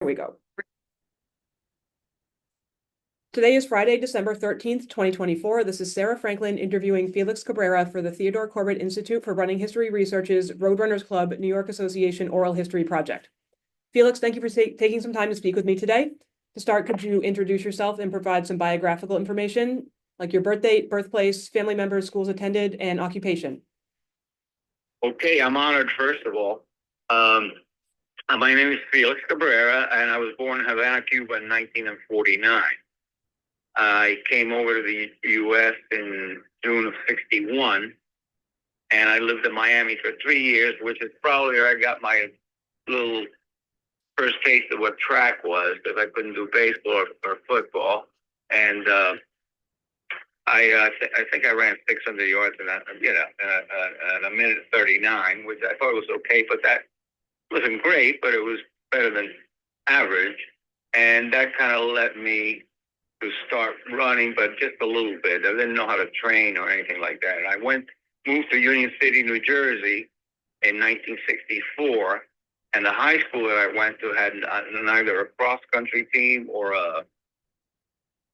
Here we go. Today is Friday, December 13th, 2024. This is Sarah Franklin interviewing Felix Cabrera for the Theodore Corbett Institute for Running History Research's Roadrunners Club New York Association Oral History Project. Felix, thank you for taking some time to speak with me today. To start, could you introduce yourself and provide some biographical information, like your birth date, birthplace, family members, schools attended, and occupation? Okay, I'm honored, first of all. My name is Felix Cabrera, and I was born in Havana, Cuba in 1949. I came over to the U.S. in June of 61, and I lived in Miami for 3 years, which is probably where I got my little first taste of what track was, because I couldn't do baseball or football. And I think I ran 600 yards in a minute 39, which I thought was okay, but that wasn't great, but it was better than average. And that kind of led me to start running, but just a little bit. I didn't know how to train or anything like that. And I moved to Union City, New Jersey in 1964. And the high school that I went to had neither a cross-country team or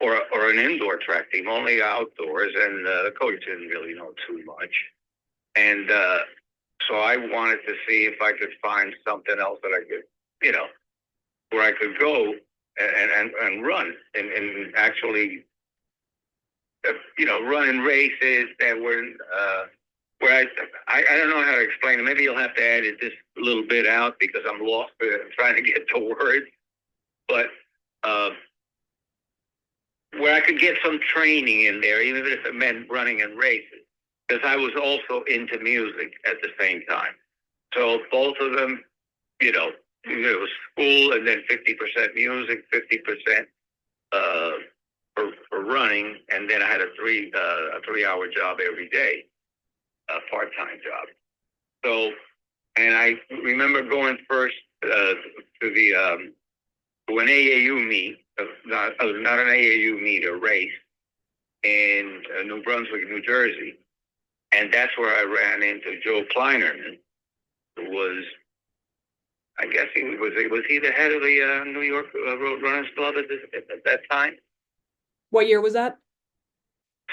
an indoor track team, only outdoors. And the coach didn't really know too much. And so I wanted to see if I could find something else that I could, where I could go and run and actually, run in races that were, where I don't know how to explain it. Maybe you'll have to edit this a little bit out because I'm lost trying to get to words. But where I could get some training in there, even if it meant running in races, because I was also into music at the same time. So both of them, it was school and then 50% music, 50% for running, and then I had a 3-hour job every day, a part-time job. So, and I remember going first to an AAU meet, not an AAU meet, a race in New Brunswick, New Jersey. And that's where I ran into Joe Kleinerman, who was, I guess was he the head of the New York Roadrunners Club at that time? What year was that?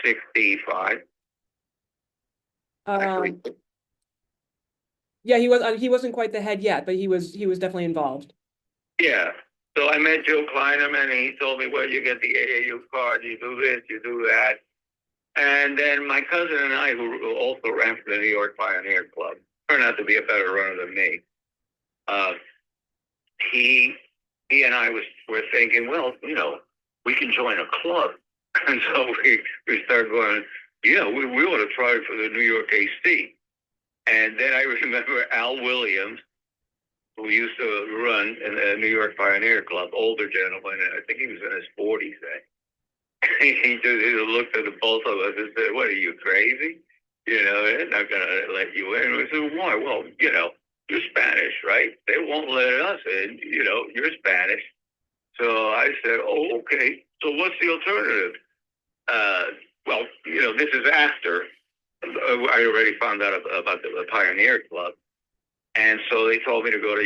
65. Actually, yeah, he wasn't quite the head yet, but he was definitely involved. Yeah. So I met Joe Kleinerman, and he told me, well, you get the AAU card, you do this, you do that. And then my cousin and I, who also ran for the New York Pioneer Club, turned out to be a better runner than me. He and I were thinking, well, we can join a club. And so we started going, yeah, we ought to try for the New York AC. And then I remember Al Williams, who used to run in the New York Pioneer Club, older gentleman, and I think he was in his 40s then. He looked at the both of us and said, what, are you crazy? They're not going to let you in. We said, why? Well, you're Spanish, right? They won't let us in. You're Spanish. So I said, oh, okay. So what's the alternative? Well, this is after I already found out about the Pioneer Club. And so they told me to go to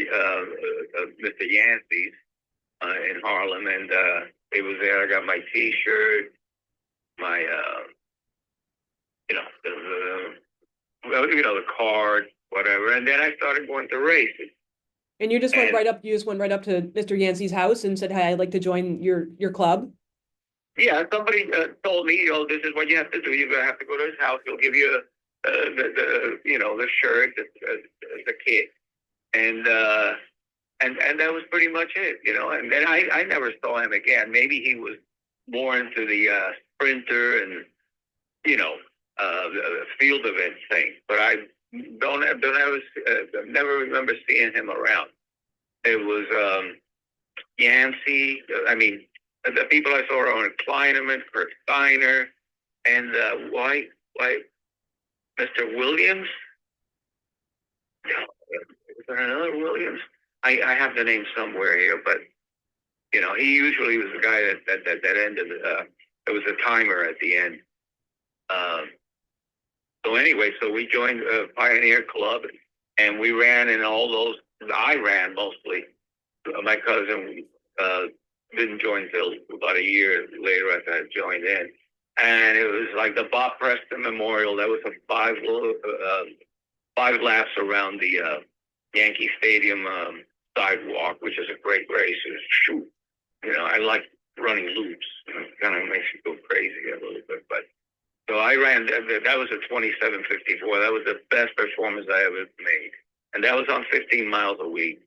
Mr. Yancey's in Harlem, and it was there. I got my T-shirt, my the card, whatever, and then I started going to races. And you just went right up. You just went right up to Mr. Yancey's house and said, "Hey, I'd like to join your club." Yeah, somebody told me, this is what you have to do. You're gonna have to go to his house. He'll give you the shirt, the kit, and that was pretty much it, And then I never saw him again. Maybe he was more into the sprinter and the field event thing, but I never remember seeing him around. It was Yancey. I mean, the people I saw are Kleinerman, Kurt Steiner, and Mr. Williams. Is there another Williams? I have the name somewhere here, but he usually was the guy that ended. There was a timer at the end. So anyway, so we joined Pioneer Club, and we ran in all those. I ran mostly my cousin didn't join till about a year later after I joined in. And it was like the Bob Preston Memorial. That was a five laps around the Yankee Stadium sidewalk, which is a great race. Shoot, I like running loops. It kind of makes you go crazy a little bit. But so I ran. That was a 27:54. That was the best performance I ever made, and that was on 15 miles a week.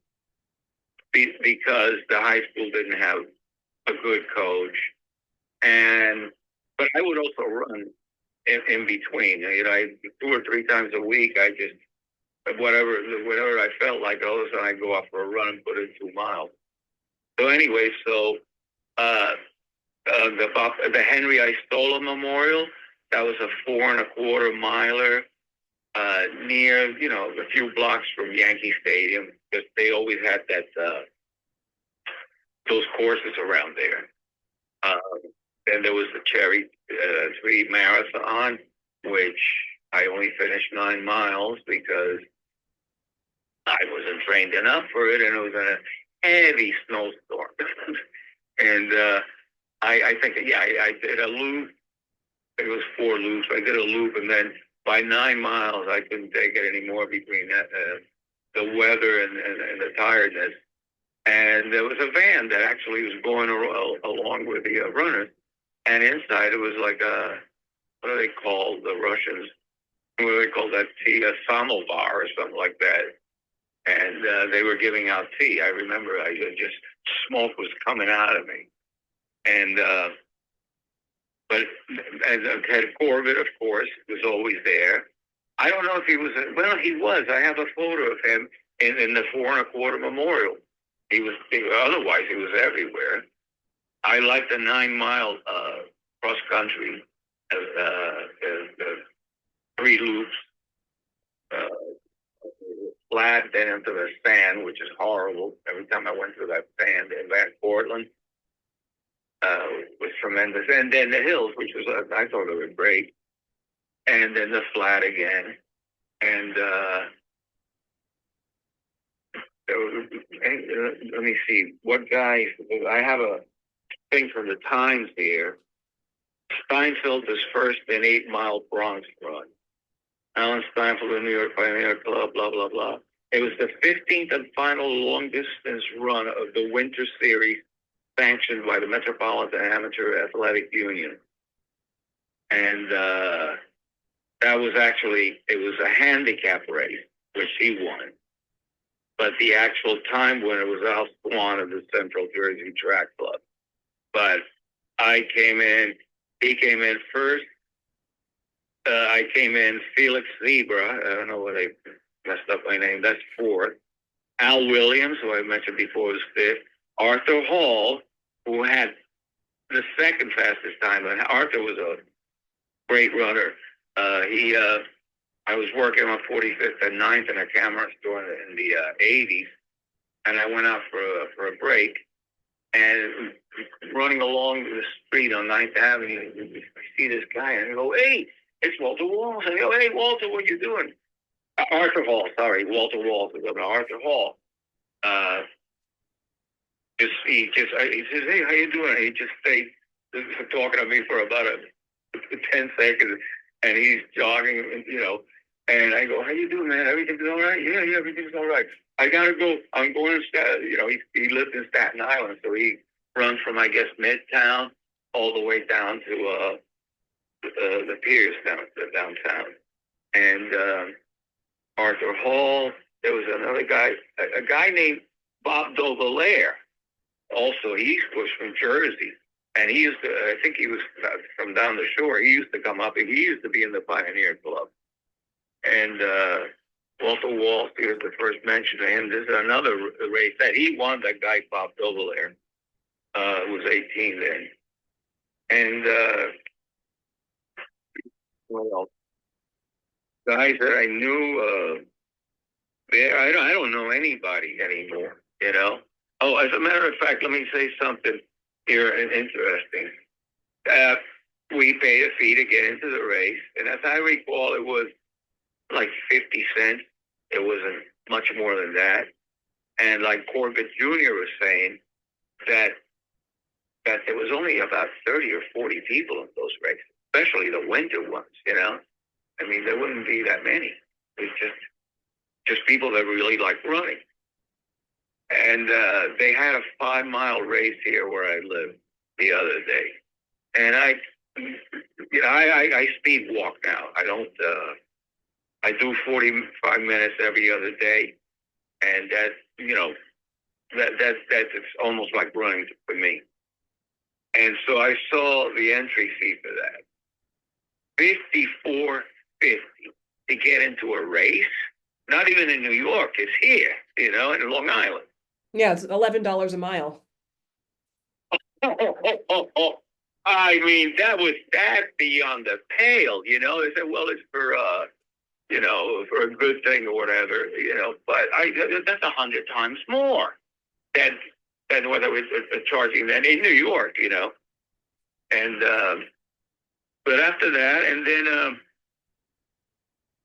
Because the high school didn't have a good coach, but I would also run in between. 2 or 3 times a week. I just whatever I felt like. All of a sudden, I'd go out for a run and put in 2 miles. So anyway, the Henry Istola Memorial. That was a 4 1/4 miler. Near, a few blocks from Yankee Stadium, because they always had those courses around there. Then there was the Cherry 3 Marathon, which I only finished 9 miles because I wasn't trained enough for it, and it was in a heavy snowstorm. And I think, I did a loop. It was 4 loops. I did a loop, and then by 9 miles, I couldn't take it anymore between the weather and the tiredness. And there was a van that actually was going along with the runners. And inside it was like what do they call the Russians? What do they call that tea? A samovar or something like that. And they were giving out tea. I remember smoke was coming out of me. And but Ted Corbett, of course, was always there. I don't know if he was. Well, he was. I have a photo of him in the 4 1/4 Memorial. Otherwise, he was everywhere. I like the 9-mile cross country, 3 loops, flat, then into the sand, which is horrible. Every time I went through that sand in Portland. Was tremendous, and then the hills, which was I thought they were great, and then the flat again, and let me see what guys. I have a thing from the Times here. Steinfeld is first in 8-mile Bronx run. Alan Steinfeld, the New York Pioneer Club, blah blah blah. It was the 15th and final long distance run of the Winter Series, sanctioned by the Metropolitan Amateur Athletic Union. And that was it was a handicap race, which he won. But the actual time winner was Al Swan of the Central Jersey Track Club. But he came in first. I came in Felix Zebra. I don't know where they messed up my name. That's 4th. Al Williams, who I mentioned before, was 5th. Arthur Hall, who had the 2nd fastest time. And Arthur was a great runner. I was working on 45th and 9th in a camera store in the 80s, and I went out for a break. And running along the street on 9th Avenue, I see this guy, and I go, "Hey, it's Walter Walls." And I go, "Hey, Walter, what are you doing?" Arthur Hall, sorry, Walter Walls. Arthur Hall. He says, "Hey, how you doing?" He just stayed talking to me for about 10 seconds, and he's jogging, And I go, "How you doing, man? Everything's all right?" Yeah, everything's all right. I gotta go. I'm going to Staten. He lived in Staten Island, so he runs from, I guess, Midtown all the way down to the piers downtown. And Arthur Hall. There was another guy, a guy named Bob Dovelaire. Also, he was from Jersey, and he used to. I think he was from down the shore. He used to come up, and he used to be in the Pioneer Club. And Walter Walsh, here's the first mention of him. This is another race that he won. That guy, Bob Dovelaire, was 18 then. And well, guys that I knew, I don't know anybody anymore. Oh, as a matter of fact, let me say something here interesting. We paid a fee to get into the race, and as I recall, it was like 50 cents. It wasn't much more than that. And like Corbett Jr. was saying, that there was only about 30 or 40 people in those races, especially the winter ones, you know? I mean, there wouldn't be that many. It's just people that really like running. And they had a 5-mile race here where I live the other day. And I speed walk now. I don't, I do 45 minutes every other day. And that, you know, that's almost like running for me. And so I saw the entry fee for that. $54.50 to get into a race. Not even in New York, it's here, you know, in Long Island. Yeah, it's $11 a mile. I mean, that's beyond the pale, you know. They said, well, it's for you know, for a good thing or whatever, you know. But that's 100 times more than what I was charging then in New York, you know. And but after that, and then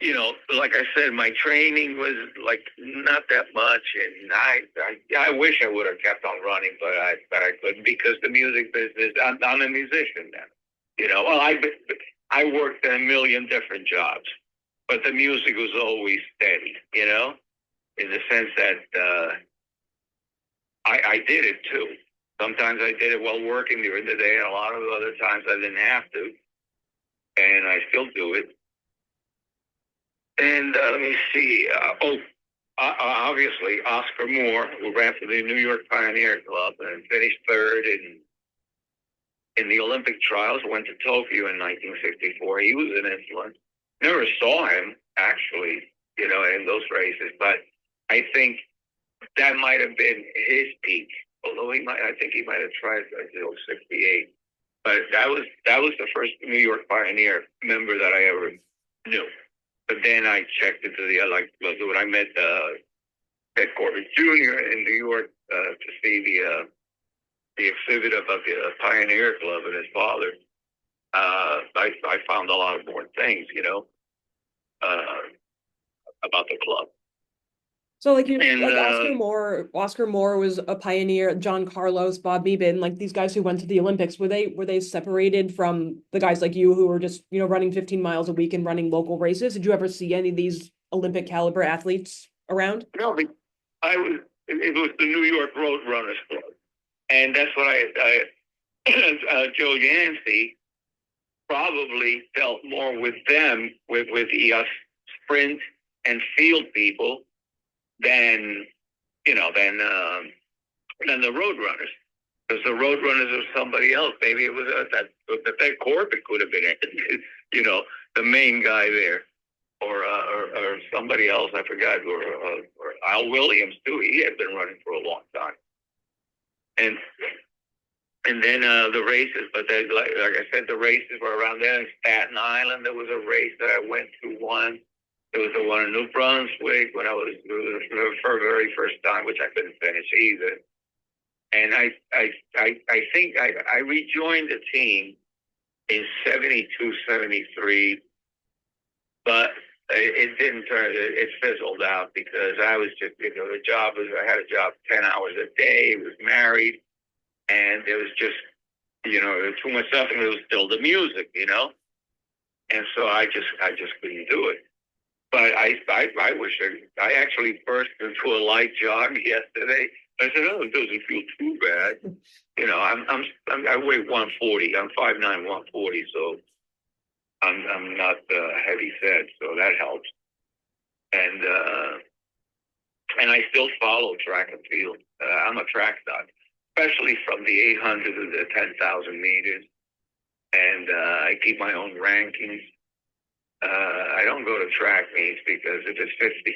you know, like I said, my training was like not that much, and I wish I would have kept on running, but I couldn't because the music business. I'm a musician now, you know. Well, I worked in a million different jobs, but the music was always steady, you know, in the sense that I did it too. Sometimes I did it while working during the day, and a lot of other times I didn't have to, and I still do it. And let me see. Obviously, Oscar Moore, who ran for the New York Pioneer Club and finished third in the Olympic trials, went to Tokyo in 1964. He was an influence. Never saw him, actually, you know, in those races, but I think that might have been his peak. Although I think he might have tried until 68. But that was the first New York Pioneer member that I ever knew. But then I checked into when I met Corbett Jr. in New York to see the exhibit about the Pioneer Club and his father. I found a lot of more things, you know, about the club. So like Oscar Moore was a pioneer, John Carlos, Bob Beeben, like these guys who went to the Olympics, were they separated from the guys like you who were just, you know, running 15 miles a week and running local races? Did you ever see any of these Olympic caliber athletes around? No, it was the New York Road Runners Club. And that's what Joe Yancey probably felt more with them, with the sprint and field people than the road runners, because the road runners was somebody else. Maybe it was that Corbett could have been, you know, the main guy there, or somebody else. I forgot, or Al Williams too. He had been running for a long time, and then the races. But then, like I said, the races were around there in Staten Island. There was a race that I went to once. There was the one in New Brunswick when I was for the very first time, which I couldn't finish either. And I think I rejoined the team in 72, 73, but it didn't turn. It fizzled out because I was just, you know, I had a job 10 hours a day, was married, and there was just, you know, too much stuff, and it was still the music, you know, and so I just couldn't do it. But I wish I actually burst into a light jog yesterday. I said, "Oh, it doesn't feel too bad." You know, I weigh 140. I'm 5'9", 140, so I'm not heavy set, so that helps. And I still follow track and field. I'm a track nut, especially from the 800 to the 10,000 meters, and I keep my own rankings. I don't go to track meets because if it's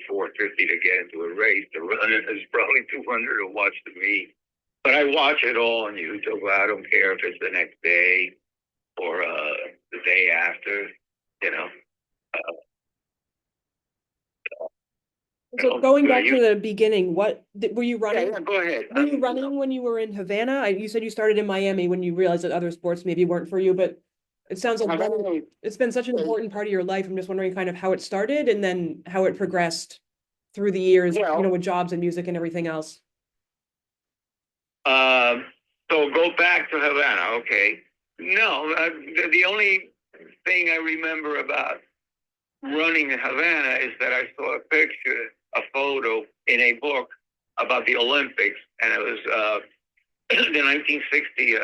54.50 to get into a race, the runner is probably 200 to watch the meet. But I watch it all on YouTube. I don't care if it's the next day or the day after, you know. So going back to the beginning, were you running? Yeah, go ahead. Were you running when you were in Havana? You said you started in Miami when you realized that other sports maybe weren't for you, but it sounds like it's been such an important part of your life. I'm just wondering kind of how it started and then how it progressed through the years, Well, with jobs and music and everything else? so go back to Havana. Okay. No, the only thing I remember about running in Havana is that I saw a picture, a photo in a book about the Olympics, and it was the 1960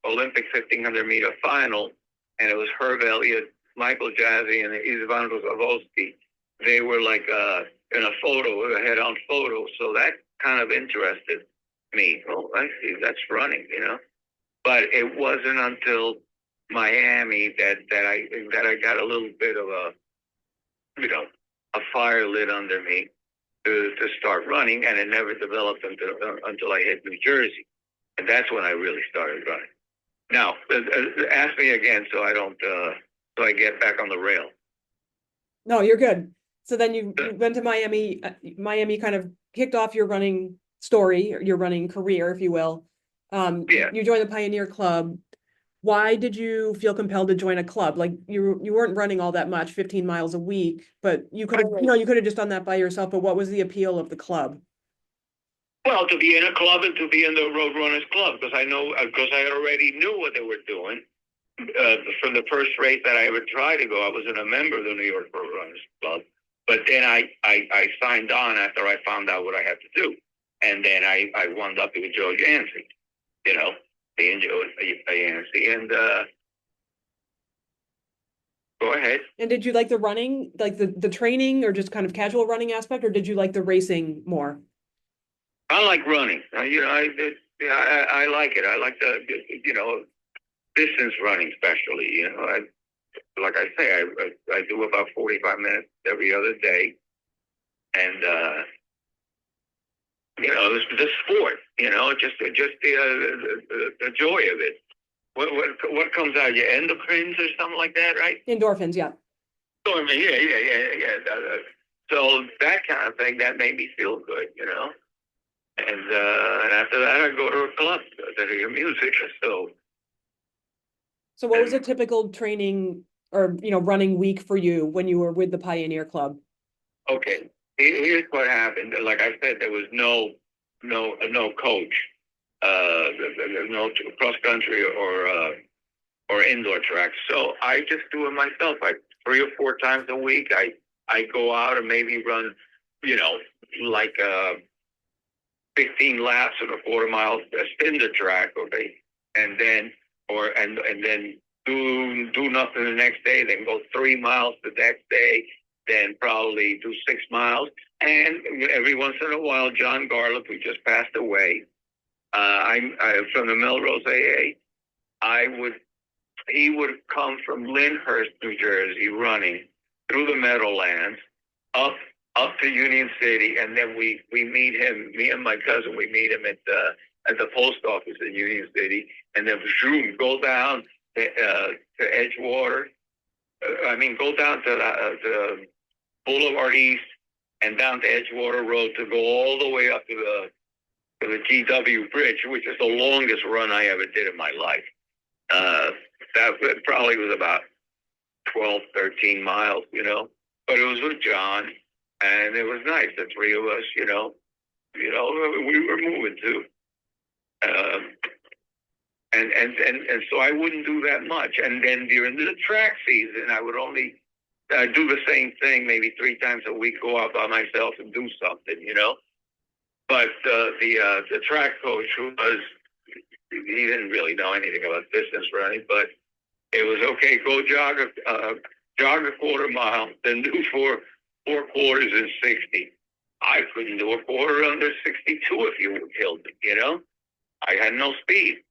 Olympic 1500-meter final, and it was Herb Elliott, Michael Jazzy, and Isvandro Zavolsky. They were like in a photo, a head-on photo, so that kind of interested me. Oh, I see, that's running, But it wasn't until Miami that I got a little bit of a fire lit under me to start running, and it never developed until I hit New Jersey, and that's when I really started running. Now, ask me again so I don't so I get back on the rail. No, you're good. So then you went to Miami. Miami kind of kicked off your running story, or your running career, if you will. Yeah. You joined the Pioneer Club. Why did you feel compelled to join a club? Like you weren't running all that much, 15 miles a week, but you could have, you could have just done that by yourself. But what was the appeal of the club? Well, to be in a club and to be in the Roadrunners Club, because I already knew what they were doing. From the first race that I ever tried to go, I wasn't a member of the New York Roadrunners Club. But then I signed on after I found out what I had to do. And then I wound up with Joe Yancey, being Joe Yancey. And go ahead. And did you like the running, like the training, or just kind of casual running aspect, or did you like the racing more? I like running. I like it. I like the distance running, especially. Like I say, I do about 45 minutes every other day, and it's the sport. Just the joy of it. What comes out? Your endocrines or something like that, right? Endorphins, yeah. So yeah. So that kind of thing that made me feel good, And after that, I go to a club to hear music. So what was a typical training or running week for you when you were with the Pioneer Club? Okay, here's what happened. Like I said, there was no coach, no cross country or indoor track. So I just do it myself. 3 or 4 times a week, I go out and maybe run, like 15 laps or a quarter mile, spin the track, okay, and then do nothing the next day, then go 3 miles the next day, then probably do 6 miles, and every once in a while, John Garlick, who just passed away, I'm from the Melrose AA. He would come from Lyndhurst, New Jersey, running through the Meadowlands up to Union City, and then we meet him. Me and my cousin, we meet him at the post office in Union City, and then zoom, go down to Edgewater. Go down to the Boulevard East and down to Edgewater Road to go all the way up to the GW Bridge, which is the longest run I ever did in my life. That probably was about 12, 13 miles, but it was with John, and it was nice. The 3 of us, we were moving too. And so I wouldn't do that much. And then during the track season, I would only do the same thing, maybe 3 times a week, go out by myself and do something, But the track coach, he didn't really know anything about distance running, but it was okay. Go jog a quarter mile, then do 4 quarters in 60. I couldn't do a quarter under 62 if you killed me, I had no speed.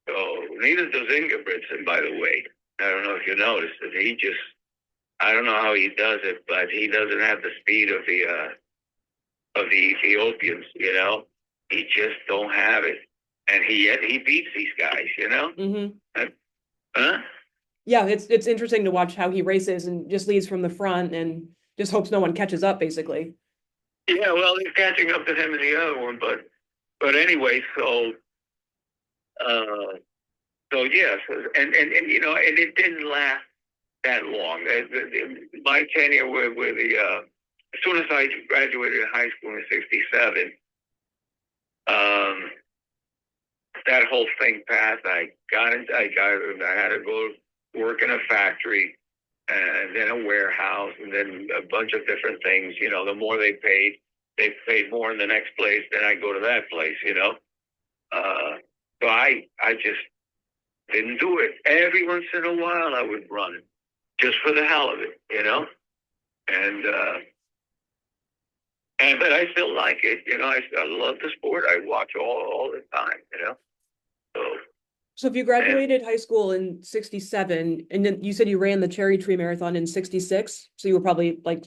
So neither does Ingebrigtsen, by the way. I don't know if you noticed it. I don't know how he does it, but he doesn't have the speed of the Ethiopians, He just don't have it. And he beats these guys, Mm-hmm. Huh? Yeah, it's interesting to watch how he races and just leads from the front and just hopes no one catches up, basically. Yeah, well, he's catching up to him in the other one, but anyway, so yes, and it didn't last that long. My tenure with as soon as I graduated high school in '67, that whole thing passed. I had to go work in a factory, and then a warehouse, and then a bunch of different things. You know, the more they paid more in the next place. Then I go to that place. You know, so I just didn't do it. Every once in a while, I would run it just for the hell of it. You know, and but I still like it. You know, I love the sport. I watch all the time. You know, so. So if you graduated high school in '67, and then you said you ran the Cherry Tree Marathon in '66, so you were probably like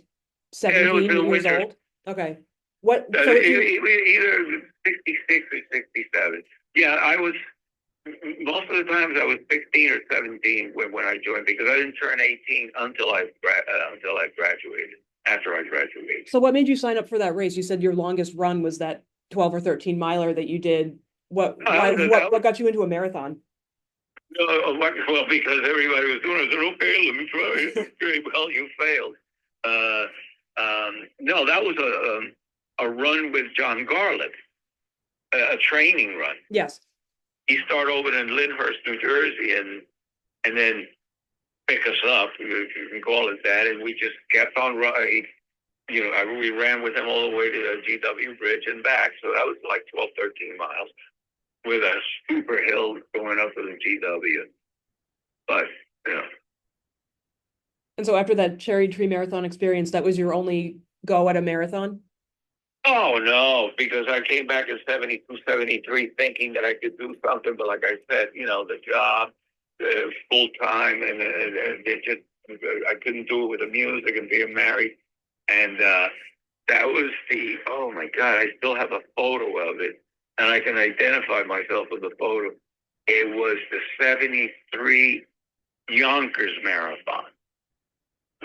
17 years old. Okay. What? So either '66 or '67. Yeah, I was. Most of the times I was 16 or 17 when I joined, because I didn't turn 18 until I graduated. After I graduated. So what made you sign up for that race? You said your longest run was that 12 or 13 miler that you did. What got you into a marathon? No, well, because everybody was doing it. I said, okay, let me try it. Well, you failed. No, that was a run with John Garlick, a training run. Yes. He started over in Lyndhurst, New Jersey, and then pick us up, if you can call it that, and we just kept on running. You know, we ran with him all the way to the GW Bridge and back. So that was like 12, 13 miles with a super hill going up to the GW. But, you know. And so after that Cherry Tree Marathon experience, that was your only go at a marathon? Oh, no, because I came back in 72, 73 thinking that I could do something. But like I said, you know, the job, full time, and it just, I couldn't do it with the music and being married. And that was oh my God, I still have a photo of it, and I can identify myself with the photo. It was the 73 Yonkers Marathon,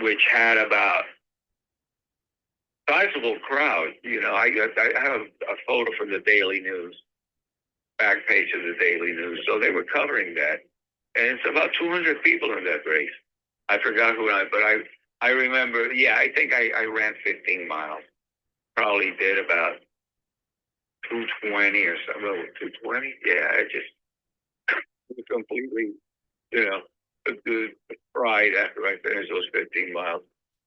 which had about sizable crowd. You know, I have a photo from the Daily News, back page of the Daily News. So they were covering that. And it's about 200 people in that race. I forgot but I remember, yeah, I think I ran 15 miles. Probably did about 220 or something. 220? Yeah, I just completely, you know, fried after I finished those 15 miles.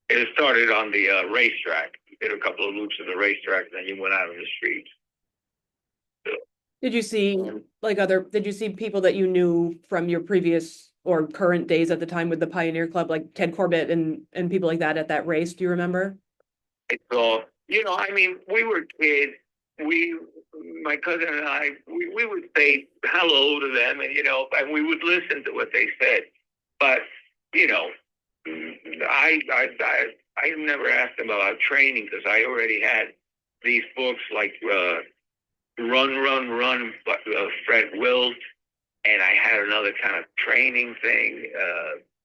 It started on the racetrack. You did a couple of loops of the racetrack, and then you went out on the streets. So, did you see did you see people that you knew from your previous or current days at the time with the Pioneer Club, like Ted Corbett and people like that at that race? Do you remember? So, you know, I mean, we were kids. My cousin and I, we would say hello to them, and, you know, and we would listen to what they said. But, you know, I never asked them about training, because I already had these books like Run, Fred Wilt, and I had another kind of training thing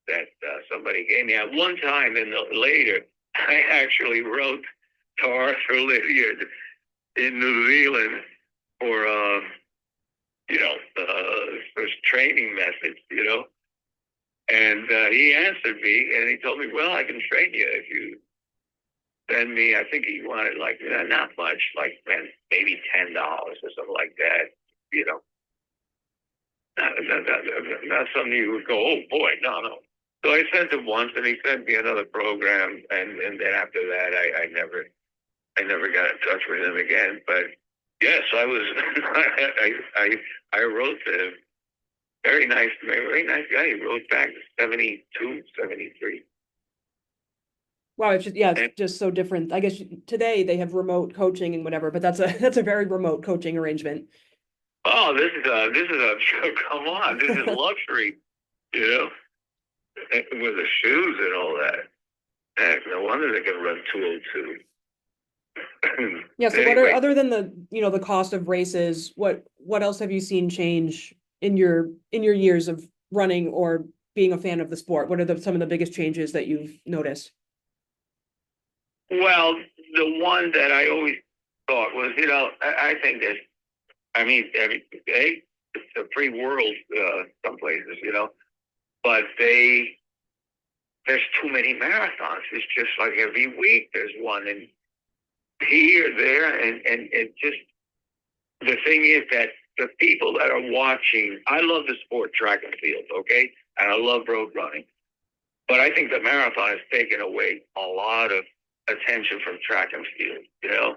that somebody gave me. At one time later, I actually wrote to Arthur Lydiard in New Zealand for, you know, for training methods, you know. And he answered me, and he told me, well, I can train you if you send me, I think he wanted like, not much, like maybe $10 or something like that, you know. Not something you would go, oh boy, no. So I sent him once, and he sent me another program, and then after that, I never got in touch with him again. But yes, I was, I wrote to him. Very nice guy. He wrote back 72, 73. Wow, it's just so different. I guess today they have remote coaching and whatever, but that's a very remote coaching arrangement. Oh, this is a come on, this is luxury, you know, with the shoes and all that. Heck, no wonder they can run 202. Yeah. So anyway, other than the cost of races, what else have you seen change in your years of running or being a fan of the sport? What are some of the biggest changes that you've noticed? Well, the one that I always thought was, you know, I think that, I mean, it's a free world, some places, you know, but they there's too many marathons. It's just like every week there's one, and here, there, and it just, the thing is that the people that are watching, I love the sport track and field, okay? And I love road running. But I think the marathon has taken away a lot of attention from track and field, you know?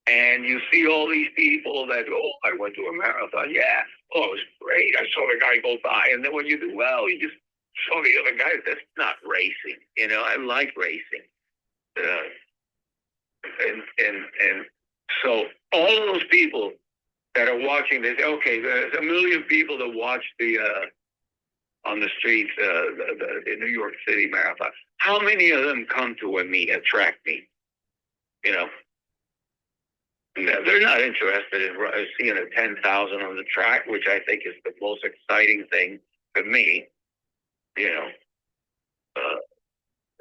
And you see all these people that, oh, I went to a marathon. Yeah. Oh, it was great. I saw the guy go by. And then when you do well, you just saw the other guy. That's not racing. You know, I like racing. And so all of those people that are watching this, okay, there's a million people that watch the on the streets the New York City Marathon. How many of them come to a track meet? You know, they're not interested in seeing a 10,000 on the track, which I think is the most exciting thing to me. You know,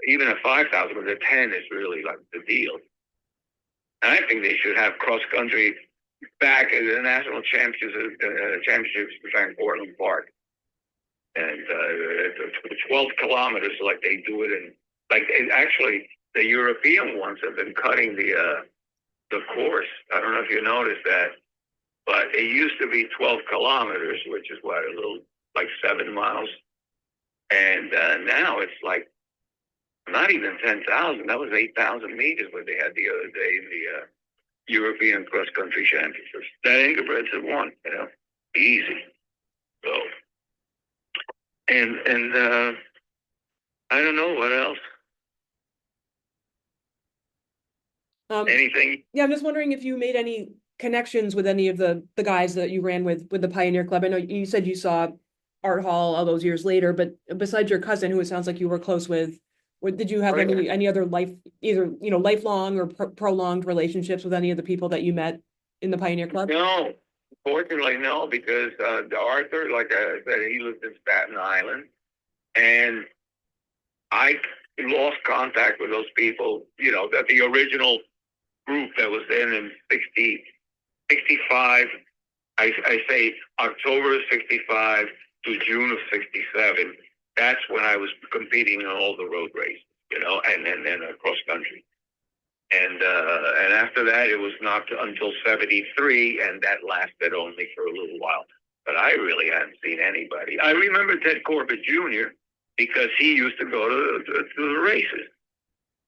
even a 5,000, but the 10 is really like the deal. And I think they should have cross country back at the national championships in Portland Park, and 12 kilometers like they do it in. Like actually, the European ones have been cutting the course. I don't know if you noticed that, but it used to be 12 kilometers, which is what, a little like 7 miles, and now it's like not even 10,000. That was 8,000 meters what they had the other day in the European cross country championships. That Ingebrigtsen had won, you know, easy. So, and I don't know what else. Anything? Yeah, I'm just wondering if you made any connections with any of the guys that you ran with the Pioneer Club. I know you said you saw Art Hall all those years later, but besides your cousin, who it sounds like you were close with, did you have any other either lifelong or prolonged relationships with any of the people that you met in the Pioneer Club? No, fortunately, no, because Arthur, like I said, he lived in Staten Island, and I lost contact with those people. You know, that the original group that was in 65. I say October of 65 to June of 67. That's when I was competing in all the road races, you know, and then cross country. And after that, it was not until 73, and that lasted only for a little while. But I really hadn't seen anybody. I remember Ted Corbett Jr. because he used to go to the races.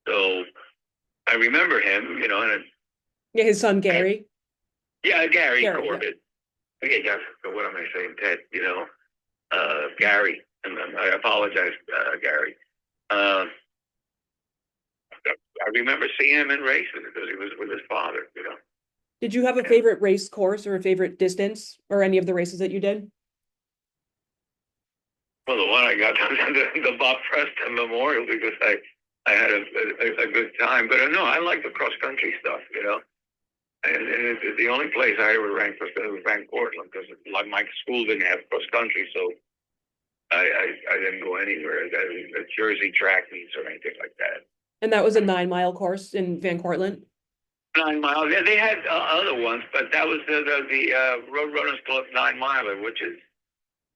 So I remember him, you know. And yeah, his son Gary. Yeah, Gary Corbett. Yeah, what am I saying, Ted? You know, Gary. And I apologize, Gary. I remember seeing him in races because he was with his father, you know. Did you have a favorite race course or a favorite distance or any of the races that you did? Well, the one I got, the Bob Preston Memorial, because I had a good time. But no, I like the cross-country stuff, you know. And the only place I ever ran cross-country was Van Cortlandt, because like my school didn't have cross-country, so I didn't go anywhere, the Jersey track meets or anything like that. And that was a 9-mile course in Van Cortlandt? 9 miles. Yeah, they had other ones, but that was the Road Runners Club 9-miler, which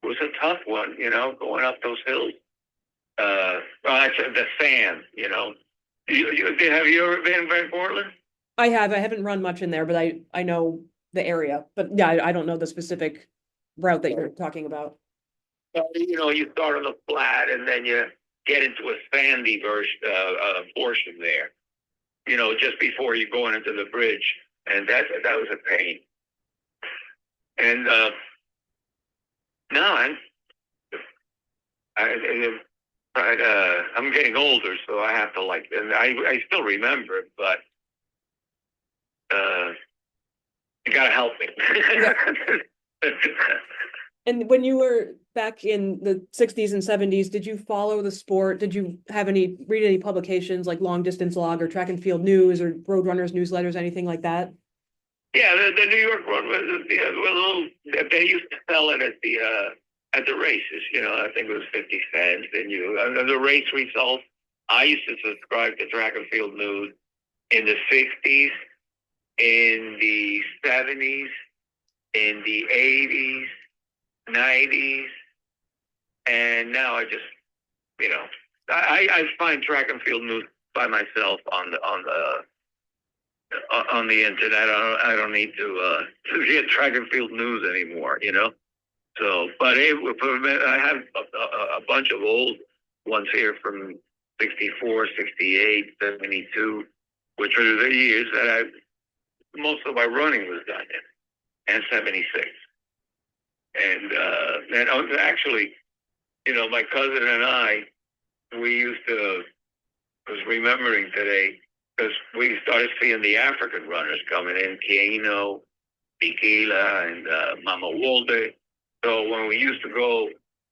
was a tough one, you know, going up those hills. Well, actually, the sand, you know. Have you ever been in Van Cortlandt? I have. I haven't run much in there, but I know the area. But yeah, I don't know the specific route that you're talking about. You know, you start on the flat and then you get into a sandy portion there, you know, just before you go into the bridge. And that was a pain. And no, I'm getting older, so I have to and I still remember it, but you gotta help me. And when you were back in the 60s and 70s, did you follow the sport? Did you read any publications like Long Distance Log or Track and Field News or Road Runners newsletters, anything like that? Yeah, the New York Road, they used to sell it at the races. You know, I think it was 50 cents. And the race results. I used to subscribe to Track and Field News in the 60s, in the 70s, in the 80s. 90s, and now I just, you know, I find track and field news by myself on the internet. I don't need to get track and field news anymore, you know. So, but I have a bunch of old ones here from 64, 68, 72, which are the years that most of my running was done in, and 76. And actually, you know, my cousin and I, we used to, was remembering today, because we started seeing the African runners coming in, Kano, Tequila, and Mama Walde. So when we used to go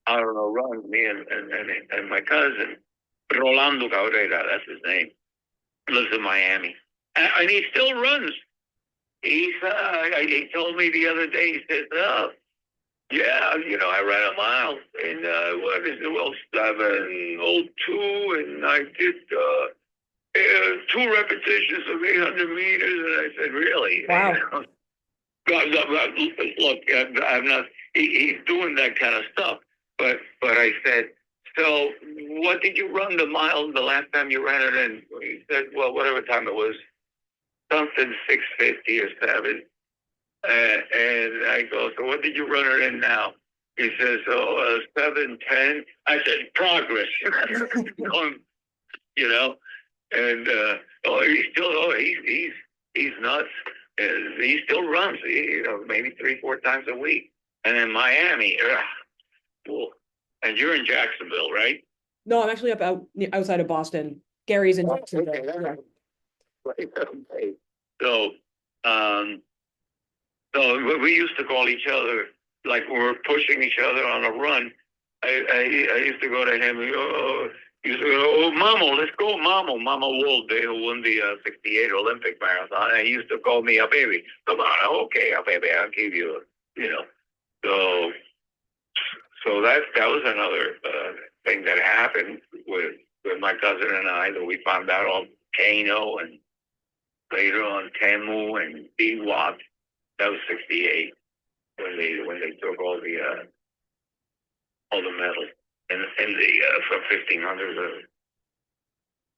out on a run, me and my cousin, Rolando Cabrera, that's his name, lives in Miami. And he still runs. He told me the other day, he says, oh, yeah, you know, I ran a mile in, what is it, well, 7:02, and I did 2 repetitions of 800 meters, and I said, really? Wow. You know, look, I'm not, he's doing that kind of stuff, but I said, so what did you run the mile the last time you ran it in? He said, well, whatever time it was, something 6:50 or 7. And I go, so what did you run it in now? He says, 7:10. I said, progress. You know, and he's nuts. He still runs, you know, maybe 3-4 times a week. And in Miami, cool. And you're in Jacksonville, right? No, I'm actually outside of Boston. Gary's in Jacksonville. Okay, Yeah. Right. Okay. So, so we used to call each other, like we were pushing each other on a run. I used to go to him, he used to go, oh, Mamo, let's go, Mamo. Mama Walde, who won the 68 Olympic marathon. And he used to call me, baby, come on, okay, baby, I'll give you, you know. So that was another thing that happened with my cousin and I, that we found out on Kano and later on Temu and Biwak. That was 68 when they took all the medals in the from 1,500 to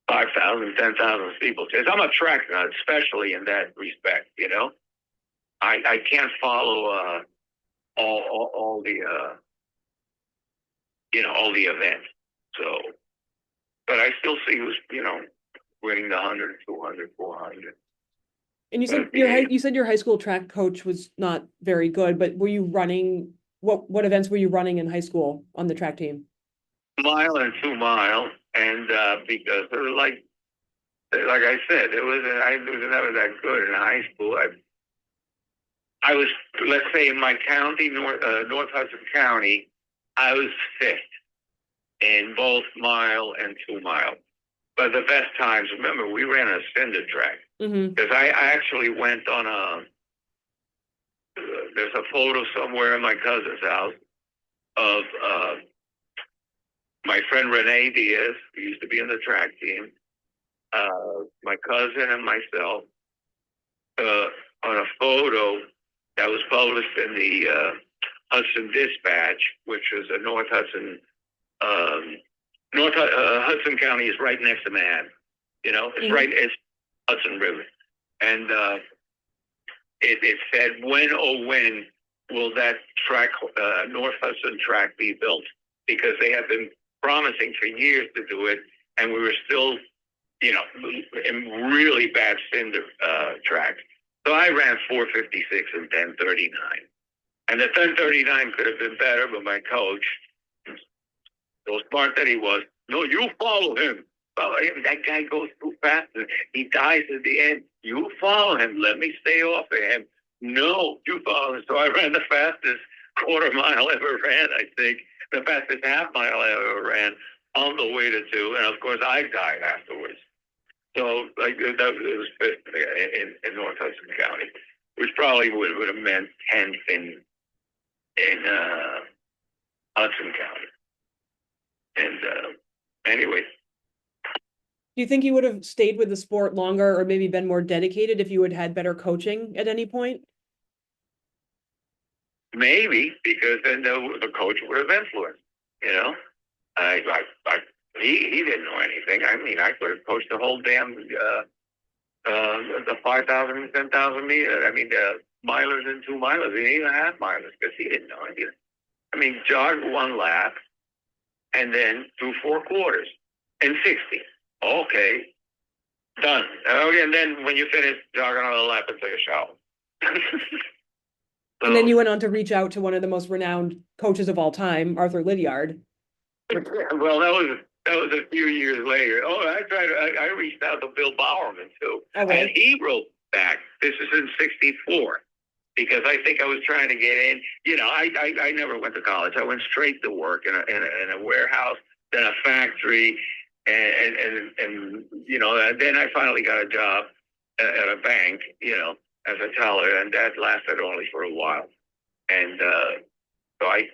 5,000, 10,000 steeplechase. I'm a track nut, especially in that respect. You know, I can't follow all the you know, all the events. So, but I still see who's, you know, winning the 100, 200, 400. And you said your high school track coach was not very good, but were you running, what events were you running in high school on the track team? Mile and 2 mile, and because it was like I said, I was never that good in high school. I was, let's say, in my county, North Hudson County, I was 5th in both mile and 2 mile. But the best times, remember, we ran a cinder track. Because I actually went on there's a photo somewhere in my cousin's house of my friend Renee Diaz, who used to be in the track team, my cousin and myself, on a photo that was published in the Hudson Dispatch, which is a North Hudson, Hudson County is right next to Manhattan. You know, it's Hudson River. And it said, when will that track, North Hudson track, be built? Because they have been promising for years to do it, and we were still, you know, in really bad cinder tracks. So I ran 4:56 and 10:39. And the 10:39 could have been better, but my coach, so smart that he was, no, you follow him. That guy goes too fast. He dies at the end. You follow him. Let me stay off of him. No, you follow him. So I ran the fastest quarter mile ever ran, I think. The fastest half mile I ever ran on the way to 2. And of course, I died afterwards. So like it was 5th in North Hudson County, which probably would have meant 10th in Hudson County. And anyway. Do you think you would have stayed with the sport longer or maybe been more dedicated if you had had better coaching at any point? Maybe, because then the coach would have influenced, you know. I he didn't know anything. I mean, I could have coached the whole damn the 5,000 and 10,000 meter. I mean, the milers and 2 milers, and even half milers, because he didn't know anything. I mean, jog 1 lap, and then do 4 quarters and 60. Okay, done. Okay, and then when you finish, jog another lap and take a shower. And then you went on to reach out to one of the most renowned coaches of all time, Arthur Lydiard. Well, that was a few years later. Oh, I reached out to Bill Bowerman too, Okay. and he wrote back. This is in '64 because I think I was trying to get in. You know, I never went to college. I went straight to work in a warehouse, then a factory, and you know, then I finally got a job at a bank. You know, as a teller, and that lasted only for a while. And so I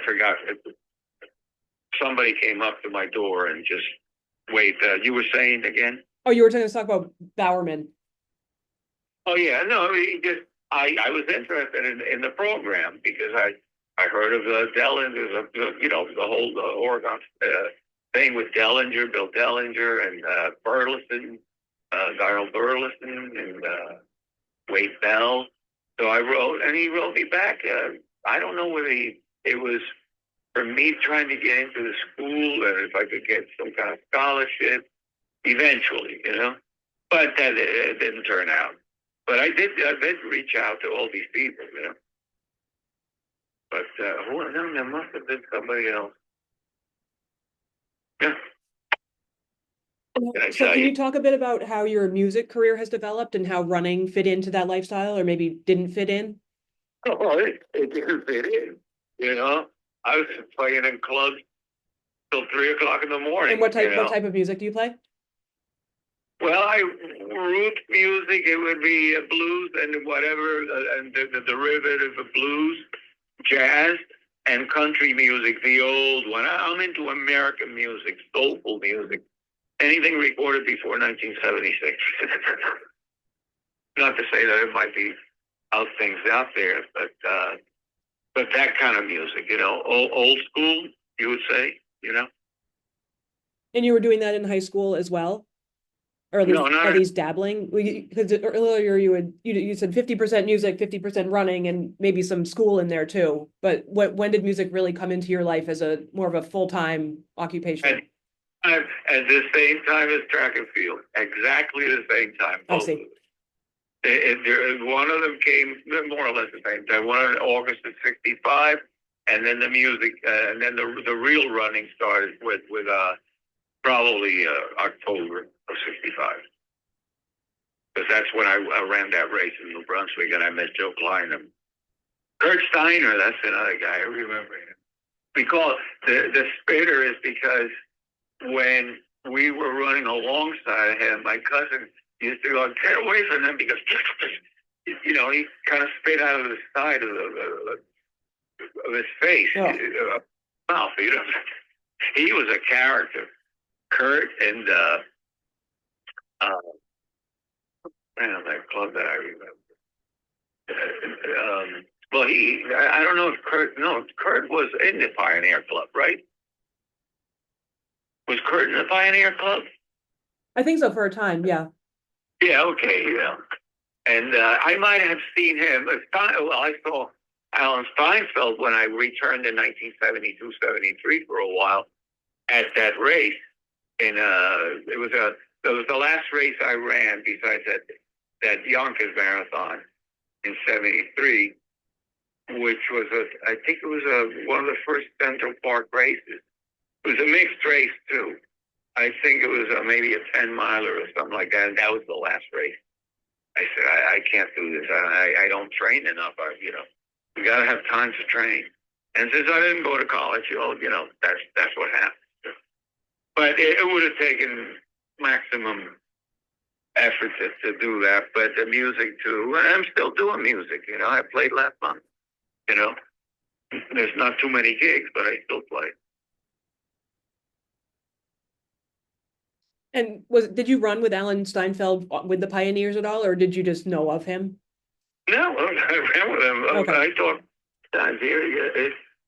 forgot. Somebody came up to my door and just wait. You were saying again? Oh, you were going to talk about Bowerman. Oh yeah, no. I was interested in the program because I heard of Dellinger, you know, the whole Oregon thing with Dellinger, Bill Dellinger, and Burleson, Darrell Burleson, and Wade Bell. So I wrote, and he wrote me back. I don't know whether it was for me trying to get into the school and if I could get some kind of scholarship eventually, you know. But that it didn't turn out. But I did reach out to all these people, you know. But no, there must have been somebody else. Yeah. So can you talk a bit about how your music career has developed and how running fit into that lifestyle, or maybe didn't fit in? Oh, it didn't fit in, you know. I was playing in clubs till 3 o'clock in the morning. And what type of music do you play? Well, root music, it would be blues and whatever, and the derivative of blues, jazz, and country music, the old one. I'm into American music, soulful music, anything recorded before 1976. Not to say that it might be things out there, but that kind of music, you know, old school, you would say, you know. And you were doing that in high school as well? Or at least dabbling? Because earlier you said 50% music, 50% running, and maybe some school in there too. But when did music really come into your life as a more of a full-time occupation? At the same time as track and field, exactly the same time. I see. One of them came more or less the same time. One in August of '65, and then the music, and then the real running started with probably October of '65, because that's when I ran that race in New Brunswick, and I met Joe Klein and Kurt Steiner. That's another guy I remember him. Because the spitter is because when we were running alongside him, my cousin used to go, "Get away from him," because you know, he kind of spit out of the side of his face, mouth. You know, he was a character. Kurt and that club that I remember. Well, I don't know if Kurt was in the Pioneer Club, right? Was Kurt in the Pioneer Club? I think so, for a time, yeah. Yeah, okay, yeah. And I might have seen him. I saw Alan Steinfeld when I returned in 1972-73 for a while at that race. And it was the last race I ran besides that Yonkers Marathon in '73, which was I think it was one of the first Central Park races. It was a mixed race too. I think it was maybe a 10-miler or something like that, and that was the last race. I said, I can't do this. I don't train enough. You know, you got to have time to train. And since I didn't go to college, you know, that's what happened. But it would have taken maximum effort to do that. But the music too, and I'm still doing music. You know, I played last month. You know, there's not too many gigs, but I still play. And did you run with Alan Steinfeld with the Pioneers at all, or did you just know of him? No, I ran with him. Okay. I thought,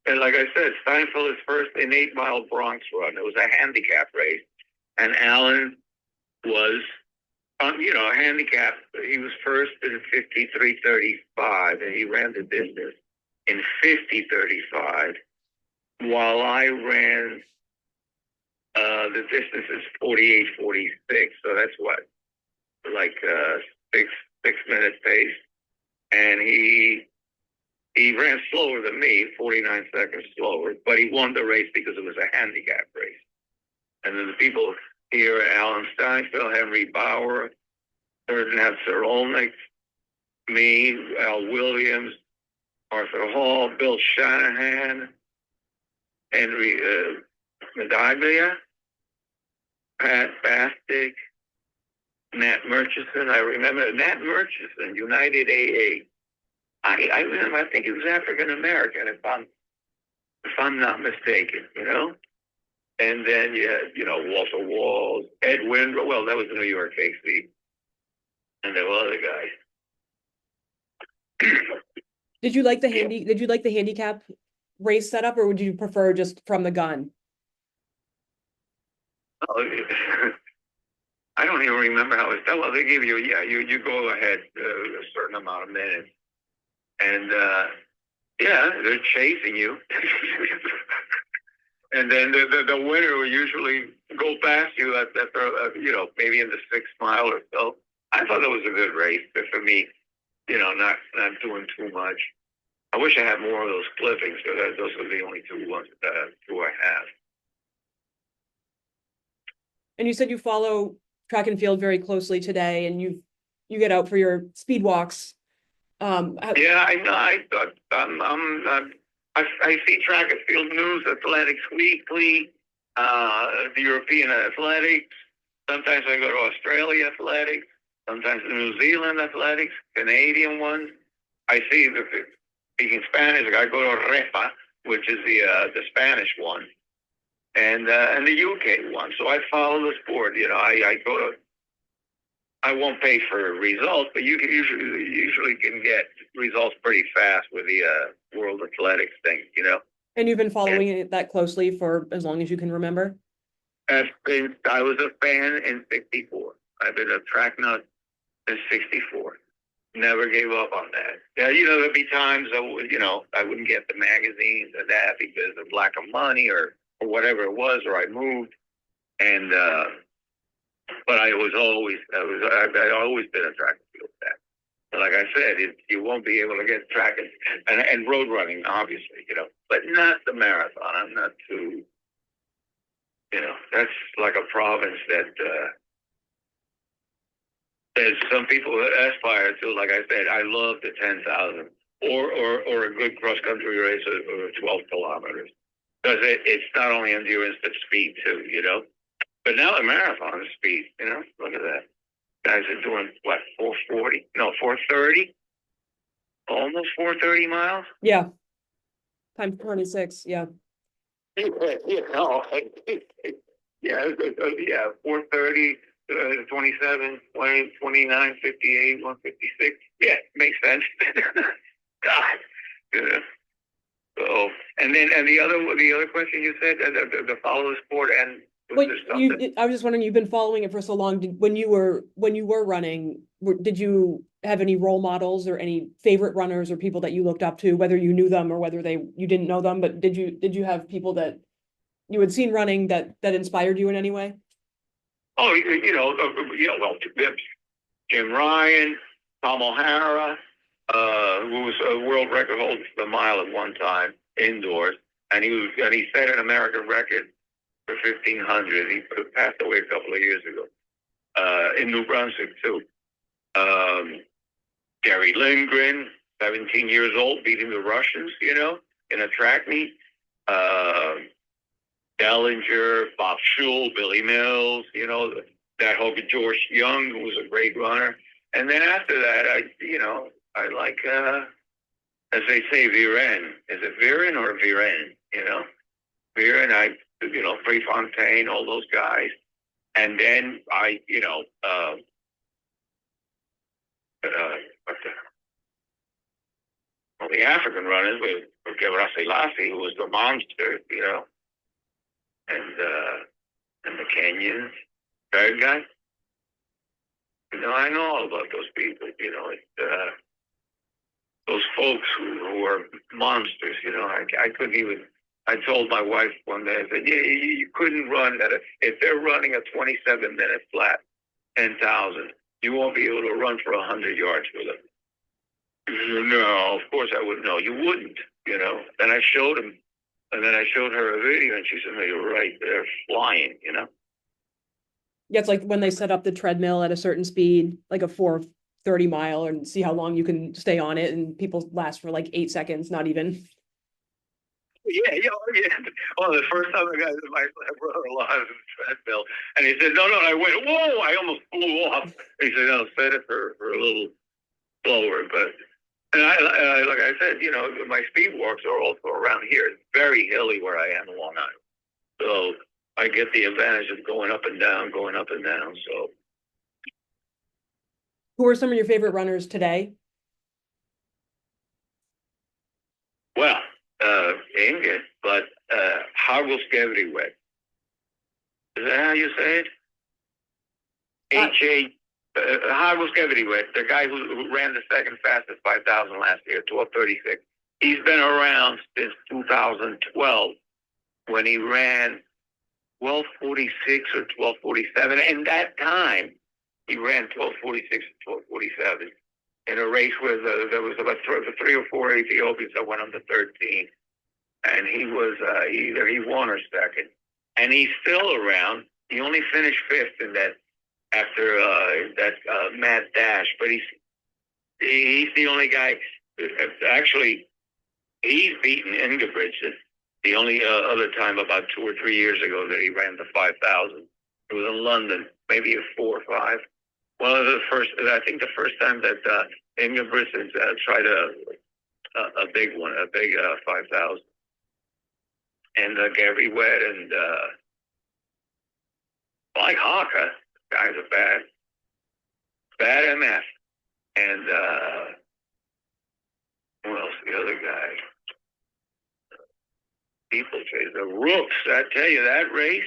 And like I said, Steinfeld's first in 8 Mile Bronx run. It was a handicap race, and Alan was, a handicap. He was first in 53:35, and he ran the distance in 50:35, while I ran the distance is 48:46. So that's what, like 6 minute pace, and he ran slower than me, 49 seconds slower, but he won the race because it was a handicap race. And then the people here, Alan Steinfeld, Henry Bauer, Ferdinand Cerolnik, me, Al Williams, Arthur Hall, Bill Shanahan, Henry Medaglia, Pat Bastic, Nat Murchison. I remember Nat Murchison, United AA. I remember, I think he was African American, if I'm not mistaken, And then Walter Walls, Ed Windrow. Well, that was the New York KC, and there were other guys. Did you like the handicap race setup, or would you prefer just from the gun? Oh, I don't even remember how it's done. Well, they give you, you go ahead a certain amount of minutes, and they're chasing you. And then the winner will usually go past you at maybe in the 6th mile or so. I thought that was a good race, but for me, not doing too much. I wish I had more of those clippings, because those are the only two I have. And you said you follow track and field very closely today, and you get out for your speed walks. Yeah, I know. I see track and field news, Athletics Weekly, the European Athletics. Sometimes I go to Australia Athletics. Sometimes the New Zealand Athletics, Canadian ones. I see speaking Spanish. I go to REPA, which is the Spanish one, and the UK one. So I follow the sport. I go to. I won't pay for results, but you can usually can get results pretty fast with the World Athletics thing, And you've been following it that closely for as long as you can remember? I was a fan in '64. I've been a track nut since '64. Never gave up on that. Yeah, there'd be times I wouldn't get the magazines and that because of lack of money or whatever it was, or I moved, and but I'd always been a track and field fan. But like I said, you won't be able to get track and road running, obviously, but not the marathon. I'm not too, that's like a province that there's some people that aspire to. Like I said, I love the 10,000 or a good cross country race or 12 kilometers, because it's not only endurance but speed too, But now the marathon is speed, Look at that. Guys are doing, what, 440? No, 430? Almost 430 miles? Yeah. Times 26, yeah. Yeah, 430, 27, 20, 29, 58, 156. Yeah, makes sense. God. So, and the other question you said, the follow the sport and But I was just wondering, you've been following it for so long. When you were running, did you have any role models or any favorite runners or people that you looked up to, whether you knew them or whether you didn't know them? But did you have people that you had seen running that inspired you in any way? Oh, well, Jim Ryan, Tom O'Hara, who was a world record holder for the mile at one time indoors, and he set an American record for 1,500. He passed away a couple of years ago. In New Brunswick too. Gary Lindgren, 17 years old, beating the Russians, in a track meet. Dellinger, Bob Schul, Billy Mills, that whole George Young, who was a great runner. And then after that, I like, as they say, Viren. Is it Viren or Viren? Viren, Prefontaine, all those guys. And then the African runners with Cabrera, who was the monster, and the Kenyans, third guy. I know all about those people. It's those folks who are monsters. I couldn't even. I told my wife one day, I said, "Yeah, you couldn't run if they're running a 27-minute flat, 10,000, you won't be able to run for 100 yards with them." No, of course I wouldn't. No, you wouldn't. Then I showed him, and then I showed her a video, and she said, "No, you're right. They're flying." Yeah, it's like when they set up the treadmill at a certain speed, like a 4:30 mile, and see how long you can stay on it, and people last for like 8 seconds, not even. Yeah, yeah, oh, yeah. Oh, the first time I got my brother-in-law was in the treadmill, and he said, "No, no." I went, "Whoa!" I almost flew off. He said, "No, set it for a little slower." But I like I said, my speed walks are also around here. It's very hilly where I am in Long Island, so I get the advantage of going up and down, going up and down. So, Who are some of your favorite runners today? well, Inge, but Hargulskevriwet. Is that how you say it? H-A, Hargulskevriwet, the guy who ran the second fastest 5,000 last year, 12:36. He's been around since 2012 when he ran 12:46 or 12:47. And that time, he ran 12:46 or 12:47 in a race where there was about 3 or 4 Ethiopians that went under 13. And he was either he won or second. And he's still around. He only finished fifth in that after that mad dash. But he's the only guy. Actually, he's beaten Ingebrigtsen. The only other time about 2 or 3 years ago that he ran the 5,000. It was in London, maybe a 4 or 5. One of the first, I think the first time that Ingebrigtsen tried a big one, a big 5,000. And Gary Wett and Mike Hawker, guys are bad MF. And who else? The other guy, steeplechase, the Rooks. I tell you, that race,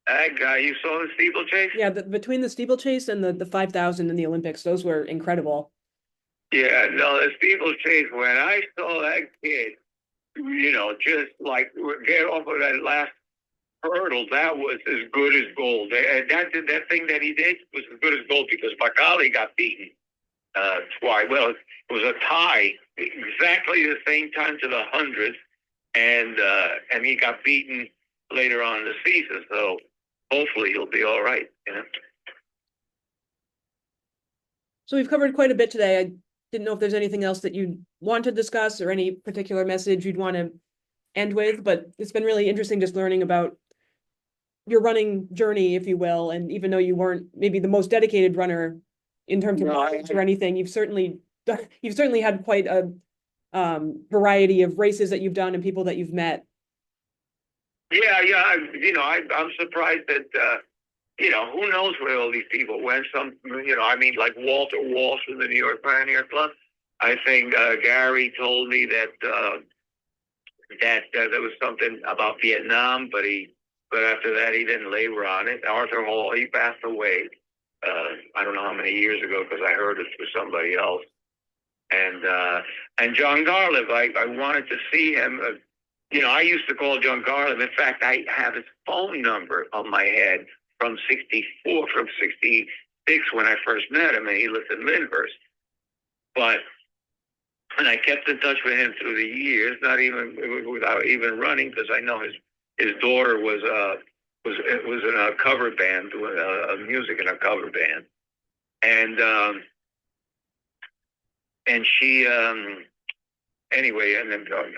that guy. You saw the steeplechase? Yeah, between the steeplechase and the 5,000 in the Olympics, those were incredible. Yeah, no, the steeplechase. When I saw that kid, just like get off of that last hurdle, that was as good as gold. And that thing that he did was as good as gold because Bakali got beaten twice. Well, it was a tie, exactly the same time to the hundredth, and he got beaten later on in the season. So hopefully he'll be all right. So we've covered quite a bit today. I didn't know if there's anything else that you'd want to discuss or any particular message you'd want to end with, but it's been really interesting just learning about your running journey, if you will. And even though you weren't maybe the most dedicated runner in terms of mileage or anything, you've certainly had quite a variety of races that you've done and people that you've met. Yeah. I'm surprised that who knows where all these people went. Some, like Walter Walsh from the New York Pioneer Club. I think Gary told me that there was something about Vietnam, but after that he didn't labor on it. Arthur Hall, he passed away. I don't know how many years ago because I heard it through somebody else. And John Garliv, I wanted to see him. I used to call John Garliv. In fact, I have his phone number on my head from 64, from 66 when I first met him, and he lived in Lyndhurst. And I kept in touch with him through the years, not even without even running, because I know his daughter was in a cover band, doing music in a cover band, and she anyway, and then God,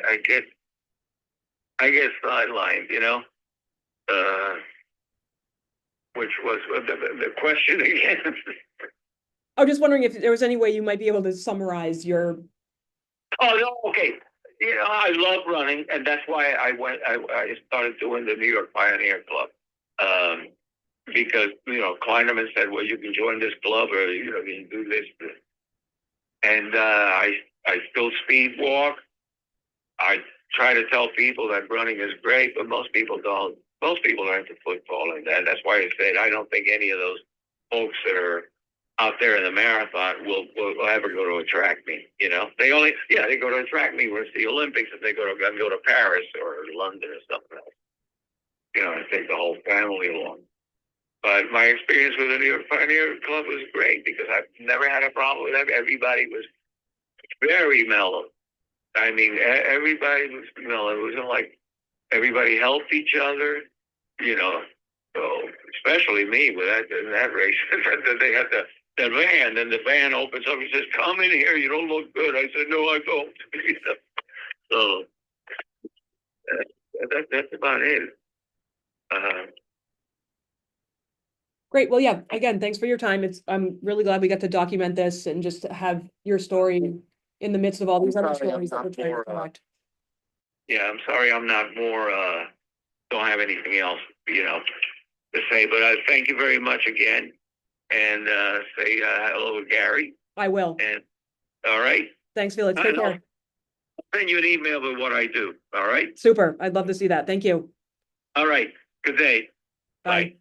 I get sidelined, which was the question again. I was just wondering if there was any way you might be able to summarize your. Oh no, okay. I love running, and that's why I started doing the New York Pioneer Club, because Kleinerman said, well, you can join this club, or you can do this. And I I still speed walk. I try to tell people that running is great, but most people don't. Most people are into football, and that's why I said I don't think any of those folks that are out there in the marathon will ever go to a track meet. You know, they go to a track meet where it's the Olympics, and they go to Paris or London or something else. You know, and take the whole family along. But my experience with the New York Pioneer Club was great because I've never had a problem with it. Everybody was very mellow. I mean, everybody was mellow. It wasn't like everybody helped each other, you know. So especially me with that race, they had the van, and the van opens up and says, "Come in here. You don't look good." I said, "No, I don't." So that's about it. Great. Well, yeah, again, thanks for your time. I'm really glad we got to document this and just have your story in the midst of all these other stories that we're trying to collect. Yeah, I'm sorry I'm not more, don't have anything else, you know, to say, but thank you very much again. And say hello to Gary. I will. And all right. Thanks, Felix. Take care. I'll send you an email with what I do. All right. Super. I'd love to see that. Thank you. All right. Good day. Bye. Bye.